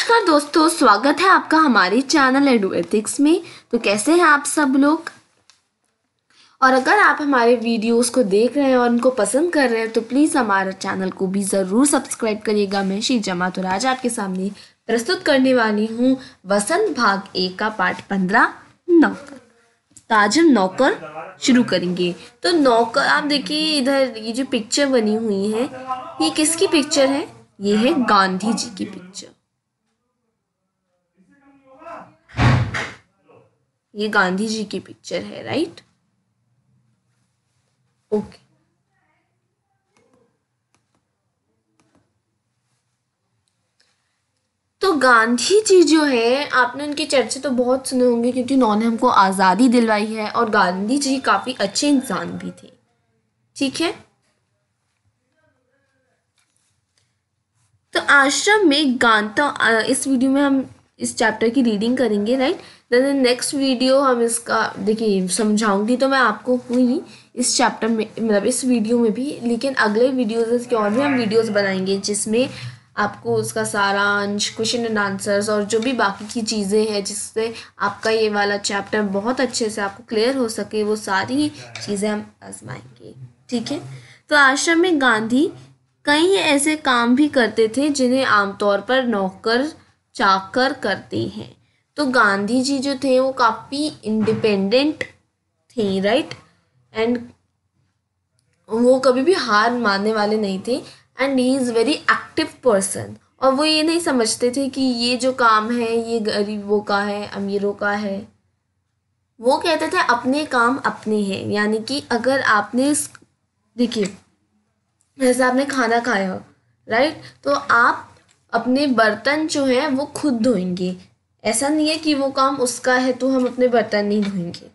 नमस्कार दोस्तों, स्वागत है आपका हमारे चैनल एडू एथिक्स में। तो कैसे हैं आप सब लोग। और अगर आप हमारे वीडियोस को देख रहे हैं और उनको पसंद कर रहे हैं तो प्लीज़ हमारे चैनल को भी ज़रूर सब्सक्राइब करिएगा। मैं शीजा माथुर आज आपके सामने प्रस्तुत करने वाली हूँ वसंत भाग 1 का पार्ट 15 नौकर। तो आज हम नौकर शुरू करेंगे। तो नौकर, आप देखिए इधर ये जो पिक्चर बनी हुई है ये किसकी पिक्चर है? ये है गांधी जी की पिक्चर। ये गांधी जी की पिक्चर है, राइट? ओके। तो गांधी जी जो है, आपने उनके चर्चे तो बहुत सुने होंगे क्योंकि उन्होंने हमको आज़ादी दिलवाई है और गांधी जी काफ़ी अच्छे इंसान भी थे। ठीक है। तो आश्रम में इस वीडियो में हम इस चैप्टर की रीडिंग करेंगे, राइट? देन नेक्स्ट वीडियो हम इसका देखिए समझाऊंगी तो मैं आपको हुई इस चैप्टर में, मतलब इस वीडियो में भी, लेकिन अगले वीडियोज़ के और भी हम वीडियोज़ बनाएंगे जिसमें आपको उसका सारांश, क्वेश्चन एंड आंसर्स और जो भी बाकी की चीज़ें हैं जिससे आपका ये वाला चैप्टर बहुत अच्छे से आपको क्लियर हो सके, वो सारी चीज़ें हम आजमाएंगे। ठीक है। तो आश्रम में गांधी कई ऐसे काम भी करते थे जिन्हें आमतौर पर नौकर चाकर करते हैं। तो गांधी जी जो थे वो काफ़ी इंडिपेंडेंट थे, राइट? एंड वो कभी भी हार मानने वाले नहीं थे and he is very active person. और वो ये नहीं समझते थे कि ये जो काम है ये गरीबों का है, अमीरों का है। वो कहते थे अपने काम अपने हैं, यानी कि अगर आपने देखिए जैसे आपने खाना खाया, राइट? तो आप अपने बर्तन जो है वो खुद धोएंगे। ऐसा नहीं है कि वो काम उसका है तो हम अपने बर्तन नहीं धोएंगे।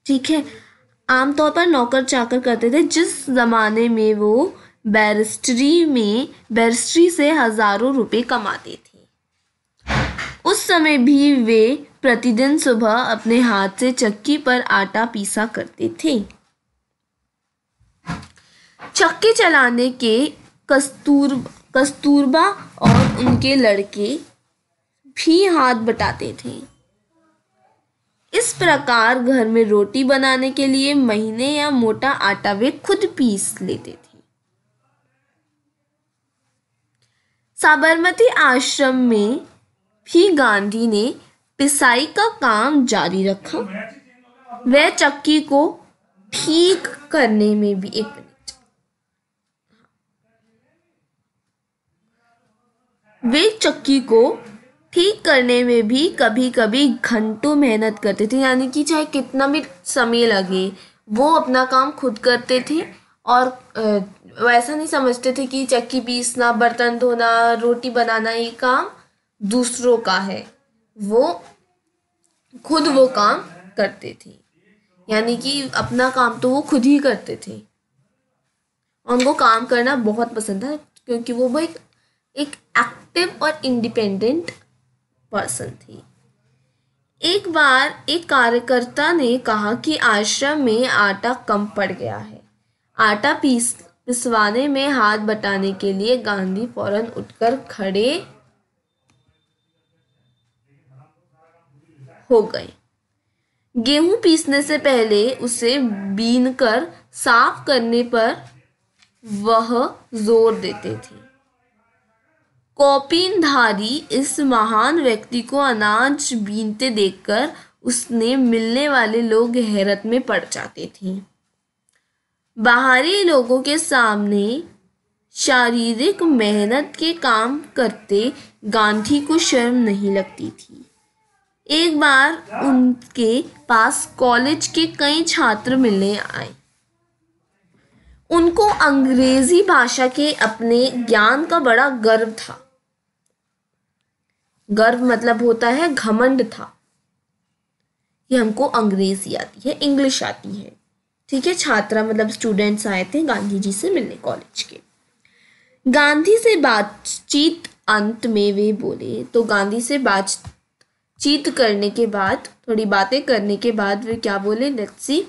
ठीक है। आमतौर पर नौकर चाकर करते थे। जिस जमाने में वो बैरिस्ट्री से हजारों रुपए कमाते थे, उस समय भी वे प्रतिदिन सुबह अपने हाथ से चक्की पर आटा पीसा करते थे। चक्की चलाने के कस्तूरबा और उनके लड़के भी हाथ बटाते थे। इस प्रकार घर में रोटी बनाने के लिए महीने या मोटा आटा वे खुद पीस लेते थे। साबरमती आश्रम में भी गांधी ने पिसाई का काम जारी रखा। वह चक्की को ठीक करने में भी कभी कभी घंटों मेहनत करते थे, यानी कि चाहे कितना भी समय लगे वो अपना काम खुद करते थे। और वैसा नहीं समझते थे कि चक्की पीसना, बर्तन धोना, रोटी बनाना ये काम दूसरों का है। वो खुद वो काम करते थे, यानी कि अपना काम तो वो खुद ही करते थे। उनको काम करना बहुत पसंद था क्योंकि वो एक एक्टिव और इंडिपेंडेंट पर्सन थी। एक बार एक कार्यकर्ता ने कहा कि आश्रम में आटा कम पड़ गया है। आटा पिसवाने में हाथ बटाने के लिए गांधी फौरन उठकर खड़े हो गए। गेहूं पीसने से पहले उसे बीनकर साफ करने पर वह जोर देते थे। कौपीनधारी इस महान व्यक्ति को अनाज बीनते देखकर उसने मिलने वाले लोग हैरत में पड़ जाते थे। बाहरी लोगों के सामने शारीरिक मेहनत के काम करते गांधी को शर्म नहीं लगती थी। एक बार उनके पास कॉलेज के कई छात्र मिलने आए। उनको अंग्रेजी भाषा के अपने ज्ञान का बड़ा गर्व था। गर्व मतलब होता है घमंड था कि हमको अंग्रेजी आती है, इंग्लिश आती है। ठीक है। छात्रा मतलब स्टूडेंट्स आए थे गांधी जी से मिलने कॉलेज के। गांधी से बातचीत अंत में वे बोले, तो गांधी से बातचीत करने के बाद, थोड़ी बातें करने के बाद वे क्या बोले, लेट्स सी।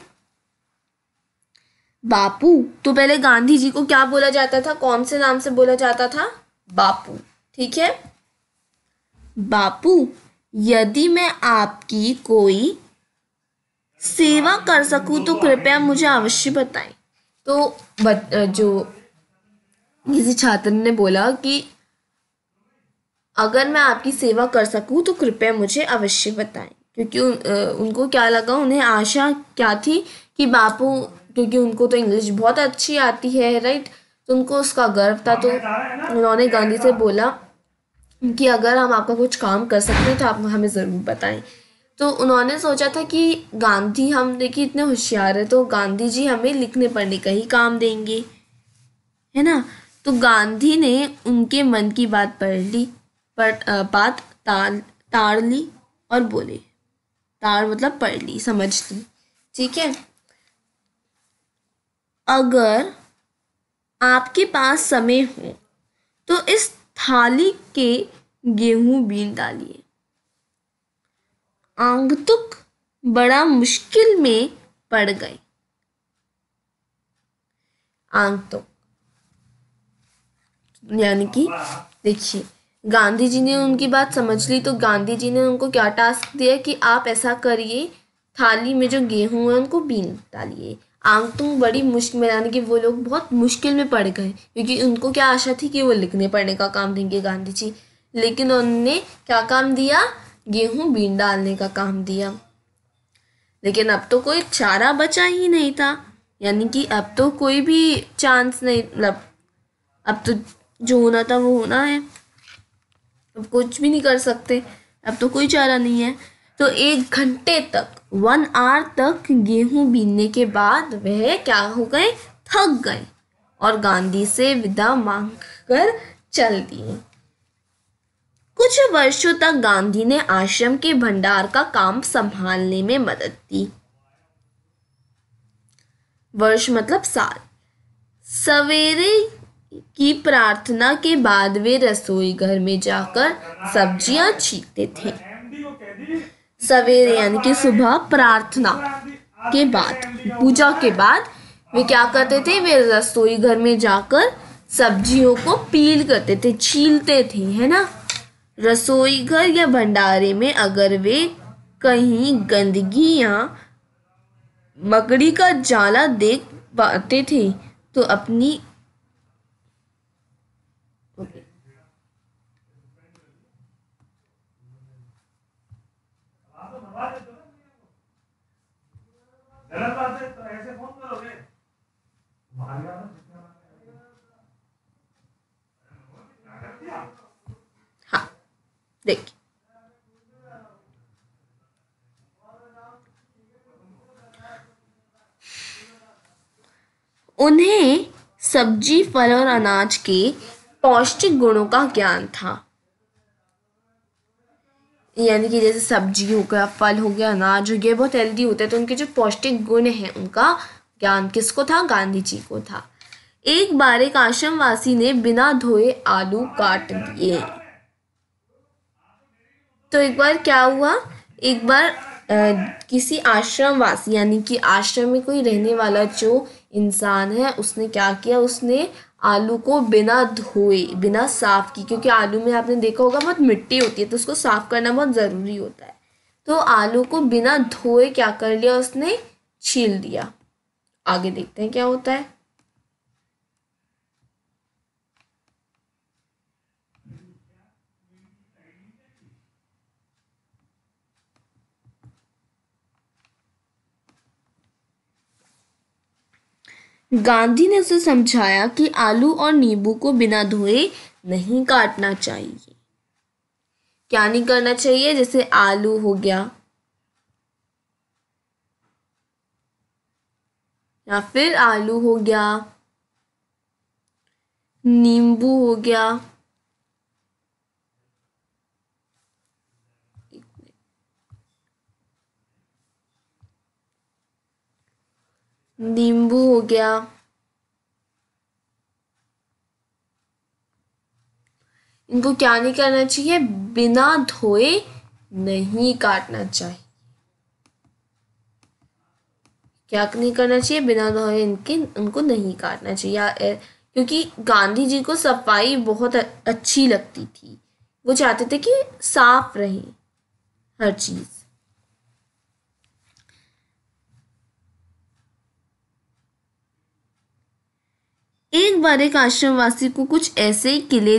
बापू। तो पहले गांधी जी को क्या बोला जाता था, कौन से नाम से बोला जाता था? बापू, ठीक है। बापू, यदि मैं आपकी कोई सेवा कर सकूं तो कृपया मुझे अवश्य बताएं। तो जो किसी छात्र ने बोला कि अगर मैं आपकी सेवा कर सकूं तो कृपया मुझे अवश्य बताएं, क्योंकि उनको क्या लगा, उन्हें आशा क्या थी कि बापू, क्योंकि उनको तो इंग्लिश बहुत अच्छी आती है, राइट, तो उनको उसका गर्व था। तो उन्होंने गांधी से बोला कि अगर हम आपका कुछ काम कर सकते हैं तो आप हमें ज़रूर बताएं। तो उन्होंने सोचा था कि गांधी, हम देखिए इतने होशियार है, तो गांधी जी हमें लिखने पढ़ने का ही काम देंगे, है ना। तो गांधी ने उनके मन की बात पढ़ ली, बात ताड़ ली और बोले, ताड़ मतलब पढ़ ली, समझ ली, ठीक है। अगर आपके पास समय हो तो इस थाली के गेहूं बीन डालिए। आगंतुक बड़ा मुश्किल में पड़ गए। आगंतुक यानी कि देखिए, गांधी जी ने उनकी बात समझ ली, तो गांधी जी ने उनको क्या टास्क दिया कि आप ऐसा करिए, थाली में जो गेहूं है उनको बीन डालिए। आगंतुक बड़ी मुश्किल में, यानी कि वो लोग बहुत मुश्किल में पड़ गए, क्योंकि उनको क्या आशा थी कि वो लिखने पढ़ने का काम देंगे गांधी जी, लेकिन उन्होंने क्या काम दिया, गेहूं बीन डालने का काम दिया। लेकिन अब तो कोई चारा बचा ही नहीं था, यानी कि अब तो कोई भी चांस नहीं, मतलब अब तो जो होना था वो होना है, अब कुछ भी नहीं कर सकते, अब तो कोई चारा नहीं है। तो 1 घंटे तक, 1 आवर तक गेहूं बीनने के बाद वह क्या हो गए, थक गए और गांधी से विदा मांग कर चल दिए। कुछ वर्षों तक गांधी ने आश्रम के भंडार का काम संभालने में मदद दी। वर्ष मतलब साल। सवेरे की प्रार्थना के बाद वे रसोई घर में जाकर सब्जियां छीलते थे। सवेरे यानी कि सुबह, प्रार्थना के बाद, पूजा के बाद वे क्या करते थे, वे रसोई घर में जाकर सब्जियों को पील करते थे, छीलते थे, है ना। रसोई घर या भंडारे में अगर वे कहीं गंदगी या मकड़ी का जाला देख पाते थे तो अपनी हाँ, देखिए, उन्हें सब्जी, फल और अनाज के पौष्टिक गुणों का ज्ञान था। यानी कि जैसे सब्जी हो गया, फल हो गया, अनाज हो गया, बहुत हेल्दी होते हैं, तो उनके जो पौष्टिक गुण हैं उनका ज्ञान किसको था, गांधी जी को था। एक बार एक आश्रमवासी ने बिना धोए आलू काट लिए। तो एक बार क्या हुआ, एक बार किसी आश्रमवासी, यानी कि आश्रम में कोई रहने वाला जो इंसान है, उसने क्या किया, उसने आलू को बिना धोए, बिना साफ की, क्योंकि आलू में आपने देखा होगा बहुत मिट्टी होती है, तो उसको साफ करना बहुत ज़रूरी होता है। तो आलू को बिना धोए क्या कर लिया, उसने छील दिया। आगे देखते हैं क्या होता है। गांधी ने उसे समझाया कि आलू और नींबू को बिना धोए नहीं काटना चाहिए। क्या नहीं करना चाहिए, जैसे आलू हो गया या फिर आलू हो गया, नींबू हो गया, नींबू हो गया, इनको क्या नहीं करना चाहिए, बिना धोए नहीं काटना चाहिए। क्या नहीं करना चाहिए, बिना धोए उनको नहीं काटना चाहिए, क्योंकि गांधी जी को सफाई बहुत अच्छी लगती थी। वो चाहते थे कि साफ रहे हर चीज। एक बार एक आश्रमवासी को कुछ ऐसे केले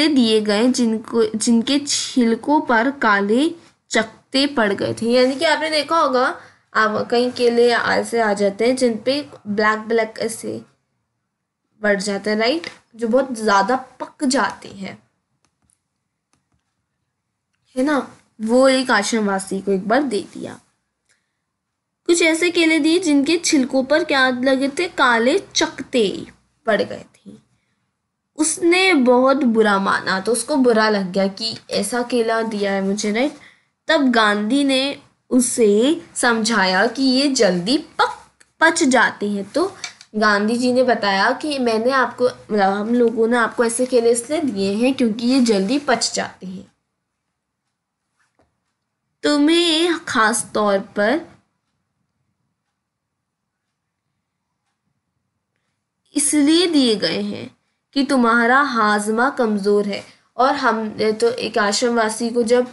दिए गए जिनके छिलकों पर काले चकत्ते पड़ गए थे। यानी कि आपने देखा होगा, आप कई केले ऐसे आ जाते हैं जिन पे ब्लैक ब्लैक ऐसे बढ़ जाते हैं, राइट, जो बहुत ज्यादा पक जाते हैं, है ना। वो एक आश्रमवासी को एक बार दे दिया। कुछ ऐसे केले दिए जिनके छिलकों पर क्या लगे थे, काले चकत्ते पड़ गए थे। उसने बहुत बुरा माना, तो उसको बुरा लग गया कि ऐसा केला दिया है मुझे, राइट। तब गांधी ने उसे समझाया कि ये जल्दी पच जाते हैं। तो गांधी जी ने बताया कि मैंने आपको, मतलब हम लोगों ने आपको ऐसे केले इसलिए दिए हैं क्योंकि ये जल्दी पच जाते हैं। तुम्हें खास तौर पर इसलिए दिए गए हैं कि तुम्हारा हाजमा कमजोर है। और हमने तो एक आश्रमवासी को जब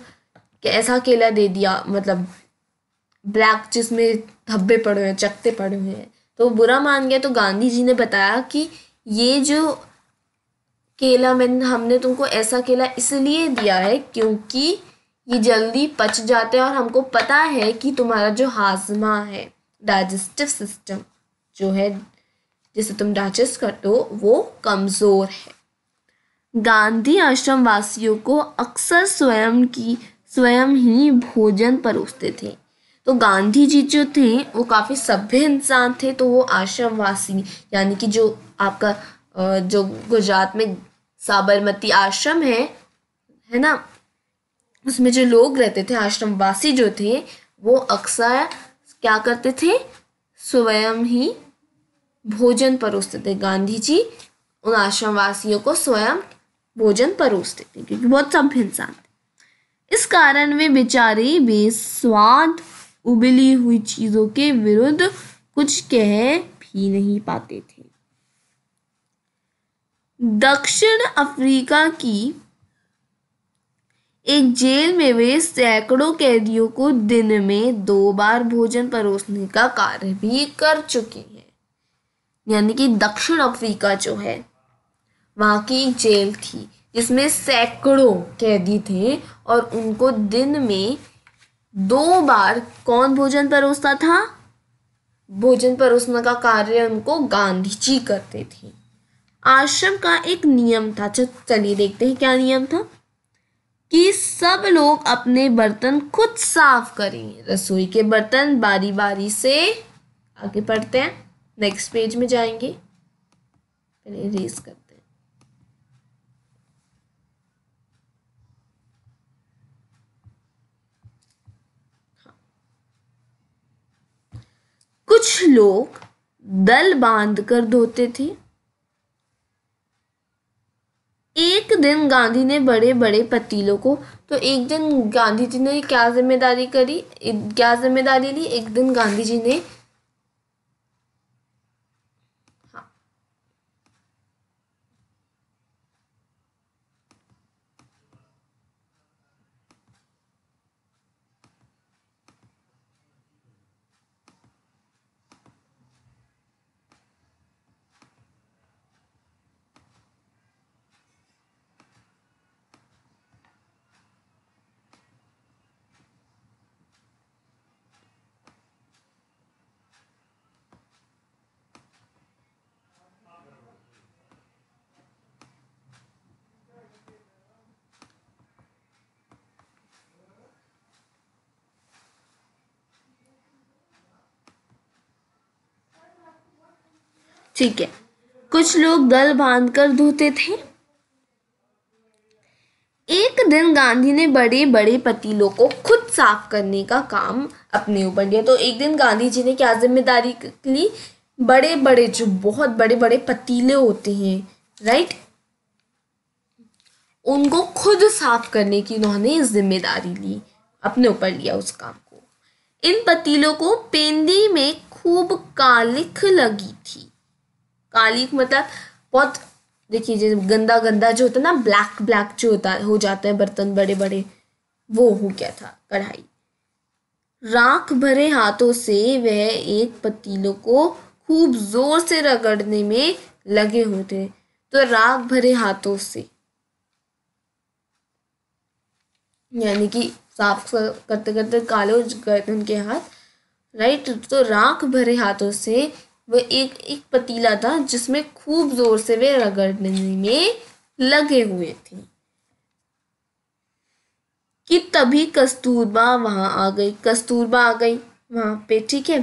ऐसा केला दे दिया, मतलब ब्लैक जिसमें धब्बे पड़े हुए हैं, चकत्ते पड़े हुए हैं, तो बुरा मान गया। तो गांधी जी ने बताया कि ये जो केला हमने तुमको ऐसा केला इसलिए दिया है क्योंकि ये जल्दी पच जाते हैं और हमको पता है कि तुम्हारा जो हाजमा है, डाइजेस्टिव सिस्टम जो है जिसे तुम डाइजेस्ट करते हो, वो कमजोर है। गांधी आश्रम वासियों को अक्सर स्वयं ही भोजन परोसते थे। तो गांधी जी जो थे वो काफी सभ्य इंसान थे। तो वो आश्रम वासी, यानी कि जो आपका जो गुजरात में साबरमती आश्रम है ना, उसमें जो लोग रहते थे, आश्रमवासी जो थे, वो अक्सर क्या करते थे, स्वयं ही भोजन परोसते थे। गांधी जी उन आश्रमवासियों को स्वयं भोजन परोसते थे क्योंकि बहुत सभ्य इंसान थे। इस कारण वे बेचारे बेस्वाद उबली हुई चीजों के विरुद्ध कुछ कह भी नहीं पाते थे। दक्षिण अफ्रीका की एक जेल में वे सैकड़ों कैदियों को दिन में 2 बार भोजन परोसने का कार्य भी कर चुके हैं। यानी कि दक्षिण अफ्रीका जो है, वहां की एक जेल थी जिसमें सैकड़ों कैदी थे और उनको दिन में 2 बार कौन भोजन परोसता था? भोजन परोसने का कार्य उनको गांधी जी करते थे। आश्रम का एक नियम था, चलिए देखते हैं क्या नियम था, कि सब लोग अपने बर्तन खुद साफ करें। रसोई के बर्तन बारी बारी से, आगे पढ़ते हैं, नेक्स्ट पेज में जाएंगे, पहले इरेज करते हैं। हाँ। कुछ लोग दल बांध कर धोते थे। एक दिन गांधी ने बड़े बड़े पतीलों को, तो एक दिन गांधी जी ने क्या जिम्मेदारी ली, एक दिन गांधी जी ने, हाँ, ठीक है। कुछ लोग दल बांधकर धोते थे। एक दिन गांधी ने बड़े बड़े पतीलों को खुद साफ करने का काम अपने ऊपर लिया। तो एक दिन गांधी जी ने क्या जिम्मेदारी ली, बड़े बड़े, जो बहुत बड़े बड़े पतीले होते हैं, राइट, उनको खुद साफ करने की उन्होंने जिम्मेदारी ली, अपने ऊपर लिया उस काम को। इन पतीलों को पेंदी में खूब कालिख लगी थी। काली मतलब बहुत, देखिए जो गंदा गंदा जो होता है ना, ब्लैक ब्लैक जो होता है, हो जाते हैं बर्तन बड़े बड़े, वो हो गया था कढ़ाई। राख भरे हाथों से वह एक पतीलों को खूब जोर से रगड़ने में लगे हुए थे। तो राख भरे हाथों से यानी कि साफ करते करते काले हो गए थे उनके हाथ, राइट। तो राख भरे हाथों से वह एक पतीला था जिसमें खूब जोर से वे रगड़ने में लगे हुए थे कि तभी कस्तूरबा वहां आ गई। कस्तूरबा आ गई वहां पे, ठीक है।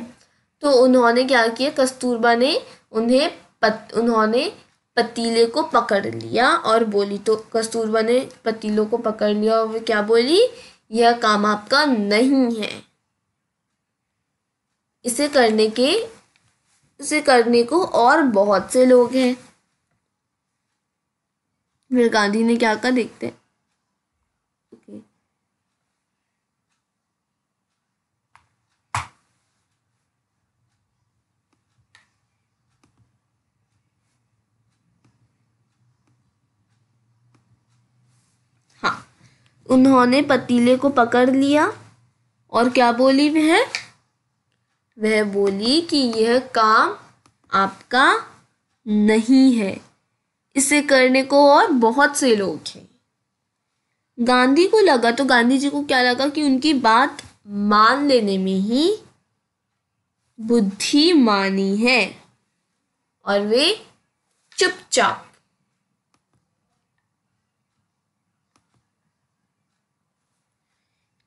तो उन्होंने क्या किया, कस्तूरबा ने उन्होंने पतीले को पकड़ लिया और बोली, तो कस्तूरबा ने पतीलों को पकड़ लिया और वो क्या बोली, यह काम आपका नहीं है। इसे करने को और बहुत से लोग हैं। फिर गांधी ने क्या कहा, देखते हैं। okay. हाँ, उन्होंने पतीले को पकड़ लिया और क्या बोली वह बोली कि यह काम आपका नहीं है, इसे करने को और बहुत से लोग हैं। गांधी को लगा, तो गांधी जी को क्या लगा कि उनकी बात मान लेने में ही बुद्धिमानी है, और वे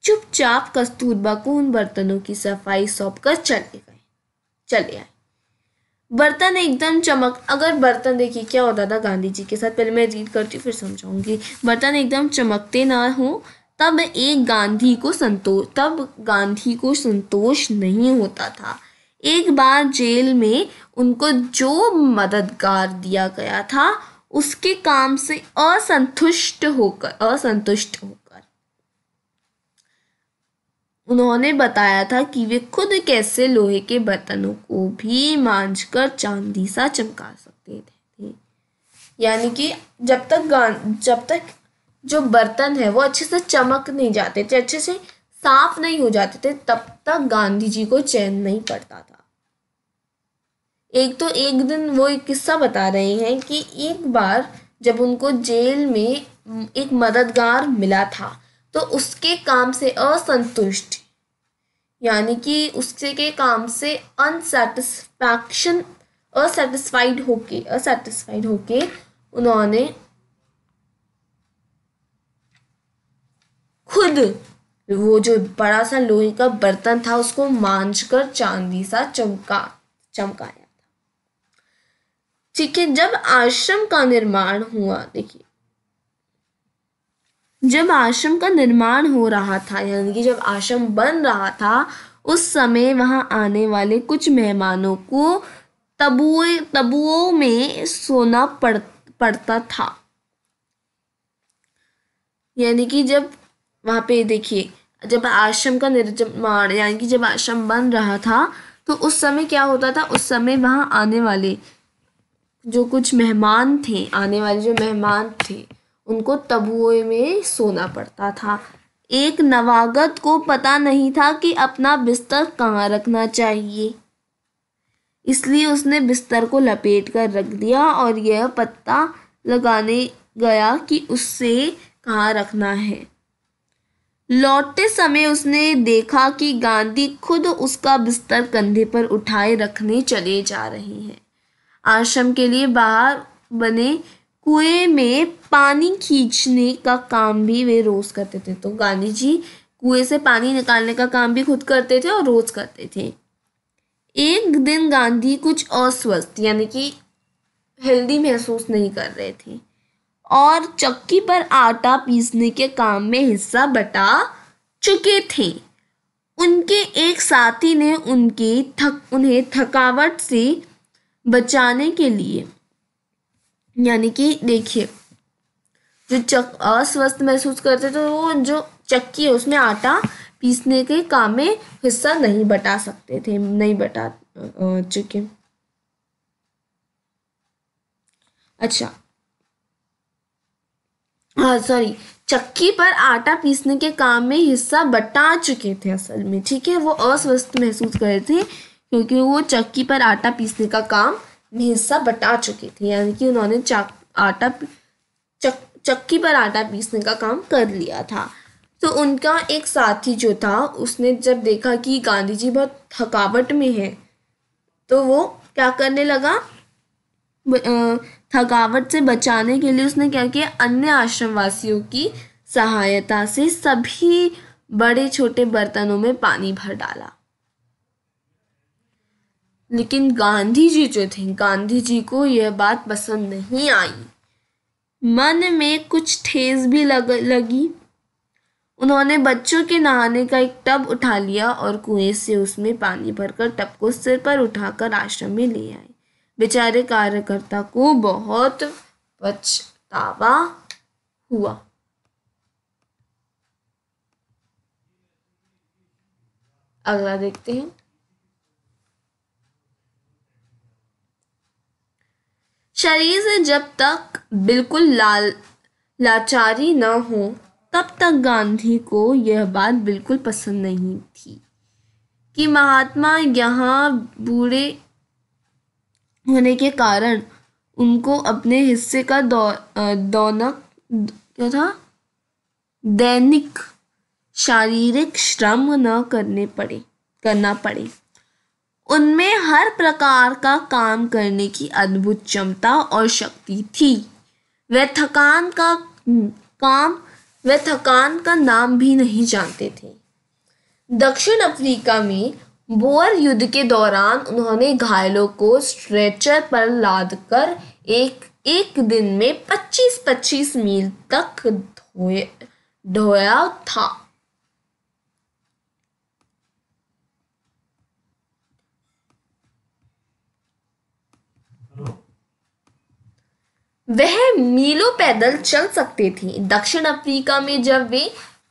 चुपचाप कस्तूरबा को उन बर्तनों की सफाई सौंपकर चले आए। बर्तन एकदम अगर बर्तन, देखिए क्या होता था गांधी जी के साथ, पहले मैं रीड करती हूँ फिर समझाऊंगी। बर्तन एकदम चमकते ना हो तब गांधी को संतोष नहीं होता था। एक बार जेल में उनको जो मददगार दिया गया था उसके काम से असंतुष्ट होकर उन्होंने बताया था कि वे खुद कैसे लोहे के बर्तनों को भी मांझकर चांदी सा चमका सकते थे। यानी कि जब तक जो बर्तन है वो अच्छे से चमक नहीं जाते थे, अच्छे से साफ नहीं हो जाते थे, तब तक गांधी जी को चैन नहीं पड़ता था। एक दिन वो एक किस्सा बता रहे हैं कि एक बार जब उनको जेल में एक मददगार मिला था, तो उसके काम से असंतुष्ट, यानी कि उसके के काम से असेटिस्फाइड होके उन्होंने खुद वो जो बड़ा सा लोहे का बर्तन था उसको मांझकर चांदी सा चमकाया था, ठीक है। जब आश्रम का निर्माण हुआ, देखिए जब आश्रम का निर्माण हो रहा था, यानी कि जब आश्रम बन रहा था, उस समय वहां आने वाले कुछ मेहमानों को तबुओं में सोना पड़ता था। यानी कि जब वहां पे देखिए, जब आश्रम का निर्माण, यानी कि जब आश्रम बन रहा था, तो उस समय क्या होता था, उस समय वहां आने वाले जो मेहमान थे उनको तबुओं में सोना पड़ता था। एक नवागत को पता नहीं था कि अपना बिस्तर कहाँ रखना चाहिए, इसलिए उसने बिस्तर को लपेट कर रख दिया और यह पता लगाने गया कि उससे कहाँ रखना है। लौटते समय उसने देखा कि गांधी खुद उसका बिस्तर कंधे पर उठाए रखने चले जा रहे हैं। आश्रम के लिए बाहर बने कुएं में पानी खींचने का काम भी वे रोज करते थे। तो गांधी जी कुएं से पानी निकालने का काम भी खुद करते थे और रोज करते थे। एक दिन गांधी कुछ अस्वस्थ, यानी कि हेल्दी महसूस नहीं कर रहे थे और चक्की पर आटा पीसने के काम में हिस्सा बटा चुके थे। उनके एक साथी ने उन्हें थकावट से बचाने के लिए, यानी कि देखिए जो अस्वस्थ महसूस करते थे, वो जो चक्की है उसमें आटा पीसने के काम में हिस्सा नहीं बटा चुके। अच्छा, हाँ सॉरी, चक्की पर आटा पीसने के काम में हिस्सा बटा चुके थे असल में, ठीक है। वो अस्वस्थ महसूस कर रहे थे क्योंकि वो चक्की पर आटा पीसने का काम में हिस्सा बटा चुके थे, यानी कि उन्होंने चक्की पर आटा पीसने का काम कर लिया था। तो उनका एक साथी जो था उसने जब देखा कि गांधी जी बहुत थकावट में है, तो वो क्या करने लगा, थकावट से बचाने के लिए उसने क्या किया, अन्य आश्रम वासियों की सहायता से सभी बड़े छोटे बर्तनों में पानी भर डाला। लेकिन गांधी जी जो थे, गांधी जी को यह बात पसंद नहीं आई। मन में कुछ ठेस भी लगी। उन्होंने बच्चों के नहाने का एक टब उठा लिया और कुएं से उसमें पानी भरकर टब को सिर पर उठाकर आश्रम में ले आए। बेचारे कार्यकर्ता को बहुत पछतावा हुआ। अगला देखते हैं। शरीर से जब तक बिल्कुल लाचारी न हो तब तक गांधी को यह बात बिल्कुल पसंद नहीं थी कि महात्मा यहाँ बूढ़े होने के कारण उनको अपने हिस्से का दैनिक शारीरिक श्रम न करना पड़े। उनमें हर प्रकार का काम करने की अद्भुत क्षमता और शक्ति थी। वे थकान का नाम भी नहीं जानते थे। दक्षिण अफ्रीका में बोअर युद्ध के दौरान उन्होंने घायलों को स्ट्रेचर पर लादकर एक दिन में 25-25 मील तक ढोया था। वह मीलों पैदल चल सकते थे। दक्षिण अफ्रीका में जब वे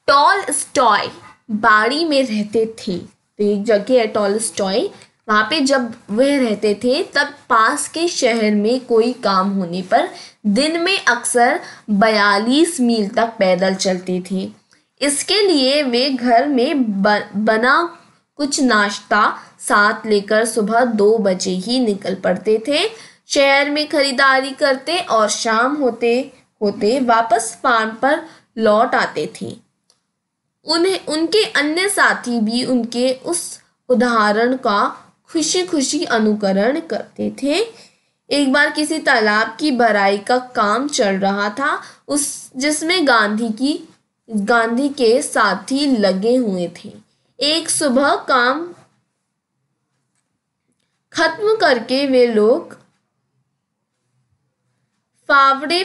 टॉलस्टॉय बाड़ी में रहते थे, तो एक जगह है टॉलस्टॉय, वहाँ पे जब वह रहते थे तब पास के शहर में कोई काम होने पर दिन में अक्सर 42 मील तक पैदल चलते थे। इसके लिए वे घर में बना कुछ नाश्ता साथ लेकर सुबह 2 बजे ही निकल पड़ते थे। शहर में खरीदारी करते और शाम होते होते वापस फार्म पर लौट आते थे। उनके अन्य साथी भी उनके उस उदाहरण का खुशी खुशी अनुकरण करते थे। एक बार किसी तालाब की भराई का काम चल रहा था, जिसमें गांधी के साथी लगे हुए थे। एक सुबह काम खत्म करके वे लोग फावड़े,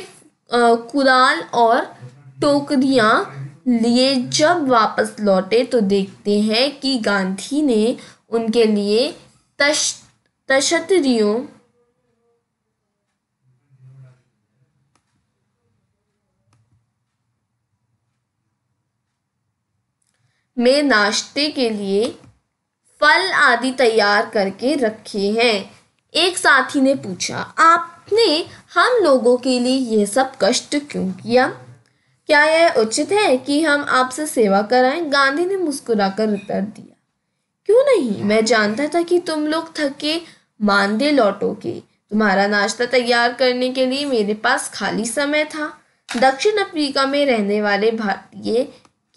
कुदाल और टोकरियां लिए जब वापस लौटे तो देखते हैं कि गांधी ने उनके लिए तशतरियों में नाश्ते के लिए फल आदि तैयार करके रखे हैं। एक साथी ने पूछा, आपने हम लोगों के लिए यह सब कष्ट क्यों किया? क्या यह उचित है कि हम आपसे सेवा कराएं? गांधी ने मुस्कुराकर उत्तर दिया, क्यों नहीं, मैं जानता था कि तुम लोग थके मांदे लौटोगे। तुम्हारा नाश्ता तैयार करने के लिए मेरे पास खाली समय था। दक्षिण अफ्रीका में रहने वाले भारतीय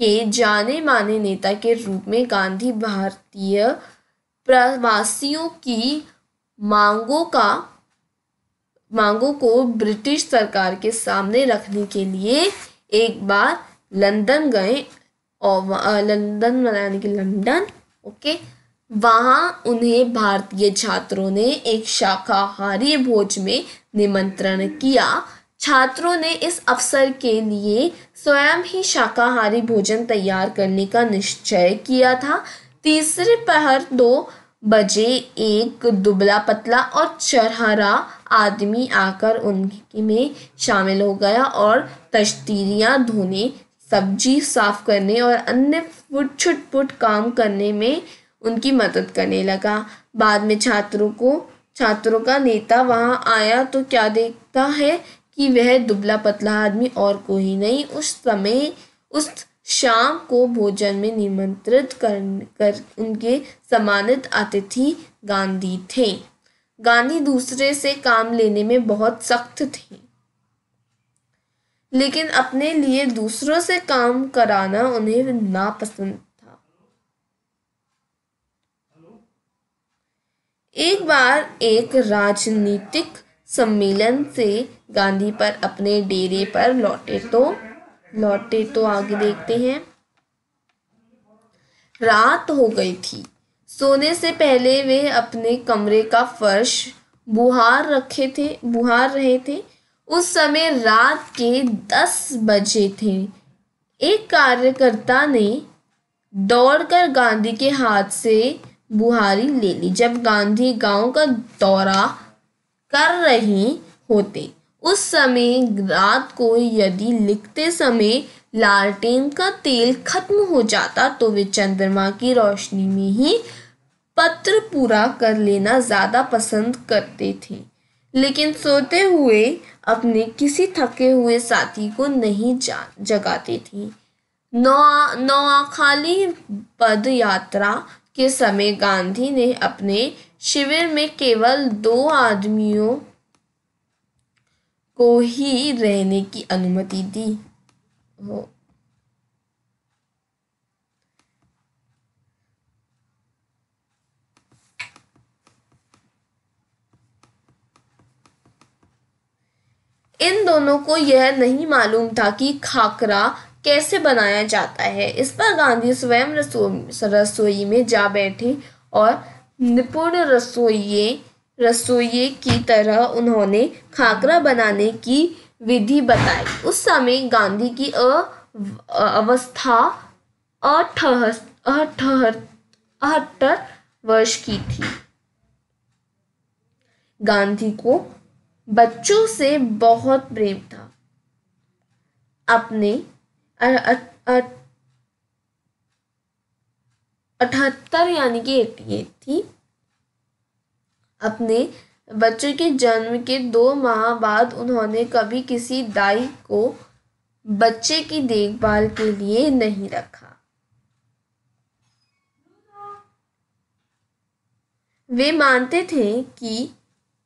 के जाने माने नेता के रूप में गांधी भारतीय प्रवासियों की मांगों को ब्रिटिश सरकार के सामने रखने के लिए एक बार लंदन गए और लंदन ओके, वहाँ उन्हें भारतीय छात्रों ने एक शाकाहारी भोज में निमंत्रण किया। छात्रों ने इस अवसर के लिए स्वयं ही शाकाहारी भोजन तैयार करने का निश्चय किया था। तीसरे पहर 2 बजे एक दुबला पतला और चरहरा आदमी आकर उनके में शामिल हो गया और तश्तीरियाँ धोने, सब्जी साफ करने और अन्य छुटपुट काम करने में उनकी मदद करने लगा। बाद में छात्रों का नेता वहां आया तो क्या देखता है कि वह दुबला पतला आदमी और कोई नहीं उस शाम को भोजन में निमंत्रित कर उनके सम्मानित अतिथि गांधी थे। गांधी दूसरे से काम लेने में बहुत सख्त थे, लेकिन अपने लिए दूसरों से काम कराना उन्हें नापसंद था। एक बार एक राजनीतिक सम्मेलन से गांधी पर अपने डेरे पर लौटे तो आगे देखते हैं। रात हो गई थी। सोने से पहले वे अपने कमरे का फर्श बुहार रहे थे। उस समय रात के 10 बजे थे। एक कार्यकर्ता ने दौड़कर गांधी के हाथ से बुहारी ले ली। जब गांधी गांव का दौरा कर रहे होते उस समय रात को यदि लिखते समय लालटेन का तेल खत्म हो जाता तो वे चंद्रमा की रोशनी में ही पत्र पूरा कर लेना ज्यादा पसंद करते थे, लेकिन सोते हुए अपने किसी थके हुए साथी को नहीं जगाते थे। नौखाली पद यात्रा के समय गांधी ने अपने शिविर में केवल 2 आदमियों को ही रहने की अनुमति दी हो। इन दोनों को यह नहीं मालूम था कि खाकरा कैसे बनाया जाता है। इस पर गांधी स्वयं रसोई में जा बैठे और निपुण रसोइये की तरह उन्होंने खाकरा बनाने की विधि बताई। उस समय गांधी की अवस्था 78 वर्ष की थी। गांधी को बच्चों से बहुत प्रेम था। अपने 78 यानी कि 88 थी। अपने बच्चे के जन्म के 2 माह बाद उन्होंने कभी किसी दाई को बच्चे की देखभाल के लिए नहीं रखा। वे मानते थे कि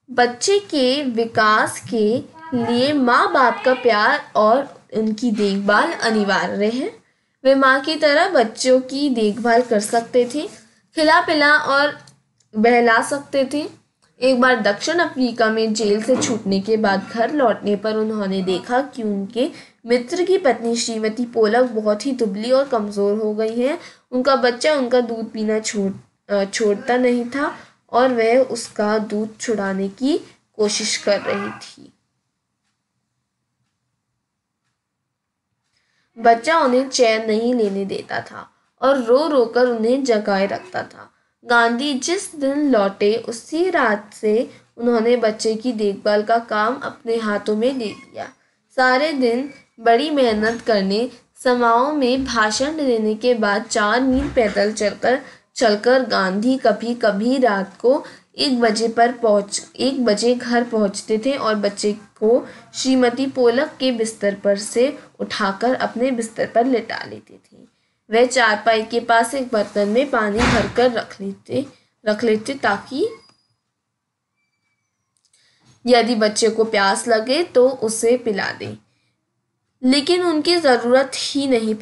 बच्चे के विकास के लिए माँ बाप का प्यार और उनकी देखभाल अनिवार्य है। वे माँ की तरह बच्चों की देखभाल कर सकते थे, खिला पिला और बहला सकते थे। एक बार दक्षिण अफ्रीका में जेल से छूटने के बाद घर लौटने पर उन्होंने देखा कि उनके मित्र की पत्नी श्रीमती पोलक बहुत ही दुबली और कमज़ोर हो गई है। उनका बच्चा उनका दूध पीना छोड़ता नहीं था और वह उसका दूध छुड़ाने की कोशिश कर रही थी। बच्चा उन्हें चैन नहीं लेने देता था और रो रो कर उन्हें जगाए रखता था। गांधी जिस दिन लौटे उसी रात से उन्होंने बच्चे की देखभाल का काम अपने हाथों में ले लिया। सारे दिन बड़ी मेहनत करने, समाओं में भाषण देने के बाद 4 मील पैदल चलकर गांधी कभी कभी रात को 1 बजे घर पहुंचते थे और बच्चे को श्रीमती पोलक के बिस्तर पर से उठाकर अपने बिस्तर पर लिटा लेते थे। वह चारपाई के पास एक बर्तन में पानी भरकर रख लेते ताकि यदि बच्चे को प्यास लगे तो उसे पिला दे, लेकिन इसकी ज़रूरत ही नहीं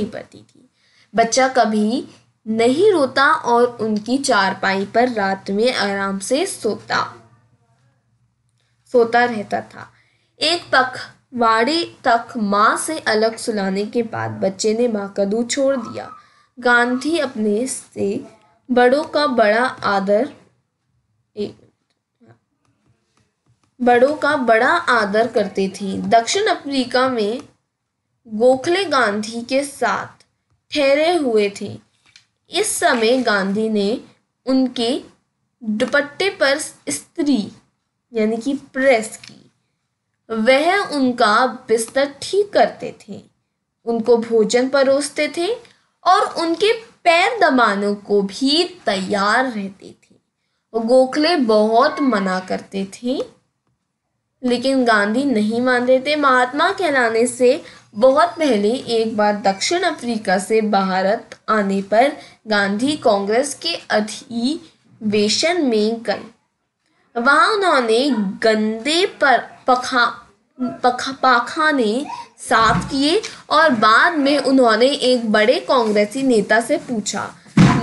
पड़ती थी। बच्चा कभी नहीं रोता और उनकी चारपाई पर रात में आराम से सोता रहता था। एक पखवाड़े तक माँ से अलग सुलाने के बाद बच्चे ने माँ का दूध छोड़ दिया। गांधी अपने से बड़ों का बड़ा आदर करते थे। दक्षिण अफ्रीका में गोखले गांधी के साथ ठहरे हुए थे। इस समय गांधी ने उनके दुपट्टे पर इस्त्री यानी कि प्रेस की। वह उनका बिस्तर ठीक करते थे, उनको भोजन परोसते थे और उनके पैर दबाने को भी तैयार रहते थे। गोखले बहुत मना करते थे, लेकिन गांधी नहीं मानते थे। महात्मा कहलाने से बहुत पहले एक बार दक्षिण अफ्रीका से भारत आने पर गांधी कांग्रेस के अधिवेशन में गए। वहां उन्होंने गंदे पाखाने साफ किए और बाद में उन्होंने एक बड़े कांग्रेसी नेता से पूछा,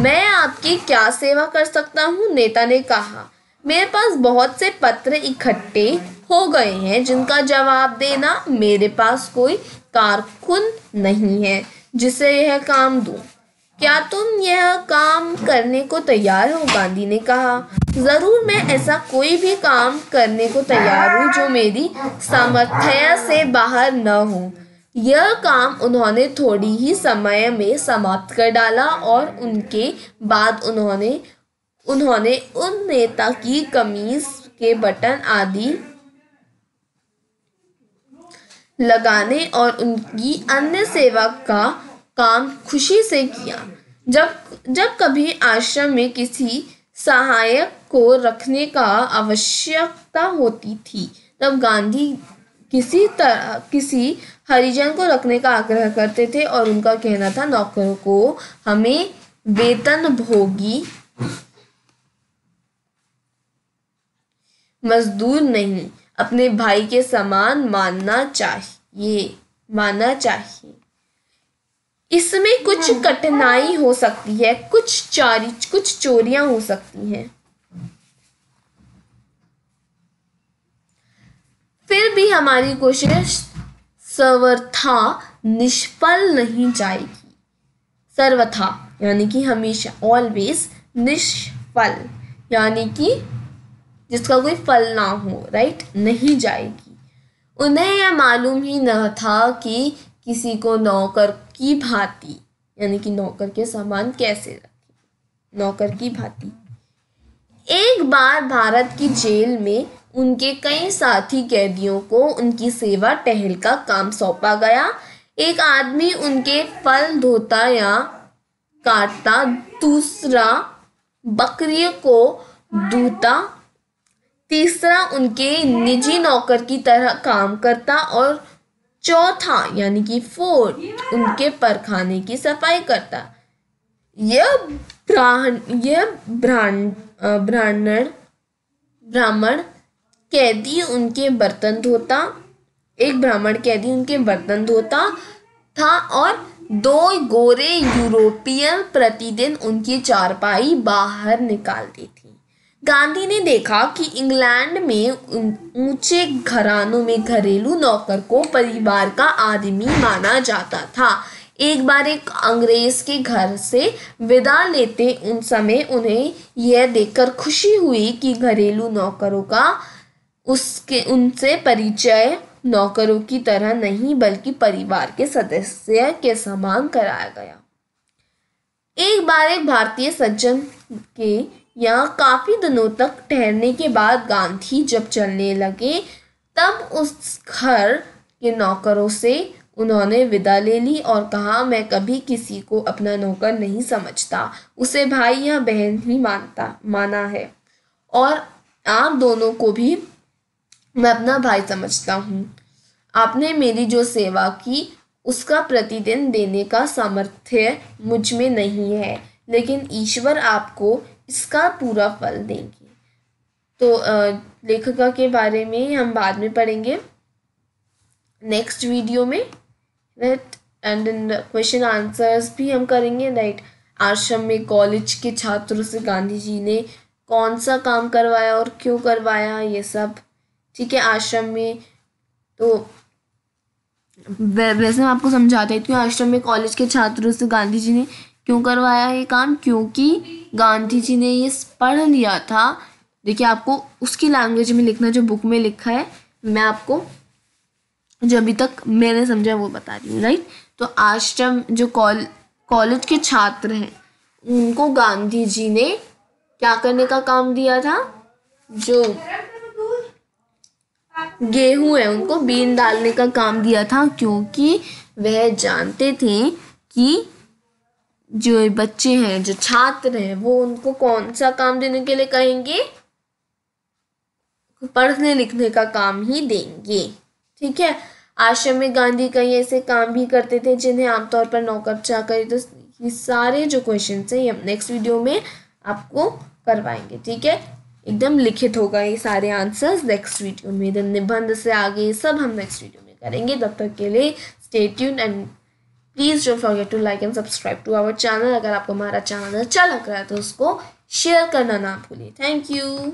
मैं आपकी क्या सेवा कर सकता हूँ? नेता ने कहा, मेरे पास बहुत से पत्र इकट्ठे हो गए हैं जिनका जवाब देना। मेरे पास कोई कारकुन नहीं है जिसे यह काम दूं। क्या तुम यह काम करने को तैयार हो? गांधी ने कहा, जरूर, मैं ऐसा कोई भी काम करने को तैयार हूँ जो मेरी सामर्थ्य से बाहर न हो। यह काम उन्होंने थोड़ी ही समय में समाप्त कर डाला और उनके बाद उन्होंने उन नेता की कमीज के बटन आदि लगाने और उनकी अन्य सेवा का काम खुशी से किया। जब कभी आश्रम में किसी सहायक को रखने का आवश्यकता होती थी, तब गांधी किसी हरिजन को रखने का आग्रह करते थे और उनका कहना था, नौकरों को हमें वेतनभोगी मजदूर नहीं, अपने भाई के समान मानना चाहिए। इसमें कुछ कठिनाई हो सकती है, कुछ चोरियां हो सकती हैं, फिर भी हमारी कोशिश सर्वथा निष्फल नहीं जाएगी। सर्वथा यानी कि हमेशा, ऑलवेज, निष्फल यानी कि जिसका कोई फल ना हो, राइट, नहीं जाएगी। उन्हें यह मालूम ही न था कि किसी को नौकर की भांति यानी कि नौकर के समान कैसे रखें। नौकर की भांति। एक बार भारत की जेल में उनके कई साथी कैदियों को उनकी सेवा टहल का काम सौंपा गया। एक आदमी उनके फल धोता या काटता, दूसरा बकरियों को दूता, तीसरा उनके निजी नौकर की तरह काम करता और चौथा यानी कि फोर्थ उनके परखाने की सफाई करता। यह ब्राह्मण कैदी उनके बर्तन धोता। एक ब्राह्मण कैदी उनके बर्तन धोता था और 2 गोरे यूरोपियन प्रतिदिन उनकी चारपाई बाहर निकालती थी। गांधी ने देखा कि इंग्लैंड में ऊंचे घरानों में घरेलू नौकर को परिवार का आदमी माना जाता था। एक बार एक अंग्रेज के घर से विदा लेते उन समय उन्हें यह देखकर खुशी हुई कि घरेलू नौकरों का उनसे परिचय नौकरों की तरह नहीं बल्कि परिवार के सदस्य के समान कराया गया। एक बार एक भारतीय सज्जन के यहाँ काफी दिनों तक ठहरने के बाद गांधी जब चलने लगे, तब उस घर के नौकरों से उन्होंने विदा ले ली और कहा, मैं कभी किसी को अपना नौकर नहीं समझता, उसे भाई या बहन ही माना है और आप दोनों को भी मैं अपना भाई समझता हूँ। आपने मेरी जो सेवा की उसका प्रतिदिन देने का सामर्थ्य मुझ में नहीं है, लेकिन ईश्वर आपको इसका पूरा फल देंगे। तो लेखिका के बारे में हम बाद में पढ़ेंगे नेक्स्ट वीडियो में, राइट, एंड क्वेश्चन आंसर्स भी हम करेंगे, राइट। आश्रम में कॉलेज के छात्रों से गांधी जी ने कौन सा काम करवाया और क्यों करवाया, ये सब, ठीक है। आश्रम में तो वैसे मैं आपको समझा देती हूँ, आश्रम में कॉलेज के छात्रों से गांधी जी ने क्यों करवाया ये काम, क्योंकि गांधी जी ने ये पढ़ लिया था। देखिए, आपको उसकी लैंग्वेज में लिखना जो बुक में लिखा है, मैं आपको जो अभी तक मैंने समझा वो बता रही हूँ, राइट। तो आश्रम जो कॉलेज के छात्र हैं उनको गांधी जी ने क्या करने का काम दिया था, जो गेहूं है उनको बीन डालने का काम दिया था, क्योंकि वह जानते थे कि जो बच्चे हैं, जो छात्र हैं, वो उनको कौन सा काम देने के लिए कहेंगे? पढ़ने लिखने का काम ही देंगे। ठीक है। आश्रम में गांधी कई ऐसे काम भी करते थे जिन्हें आमतौर पर नौकर चाकर। तो ये सारे जो क्वेश्चन हैं ये हम नेक्स्ट वीडियो में आपको करवाएंगे। ठीक है, एकदम लिखित होगा ये सारे आंसर्स नेक्स्ट वीडियो में। निबंध से आगे सब हम नेक्स्ट वीडियो में करेंगे। तब तक के लिए stay tuned and please don't forget to like and subscribe to our channel. अगर आपको हमारा चैनल अच्छा लग रहा है तो उसको शेयर करना ना भूलिए। Thank you.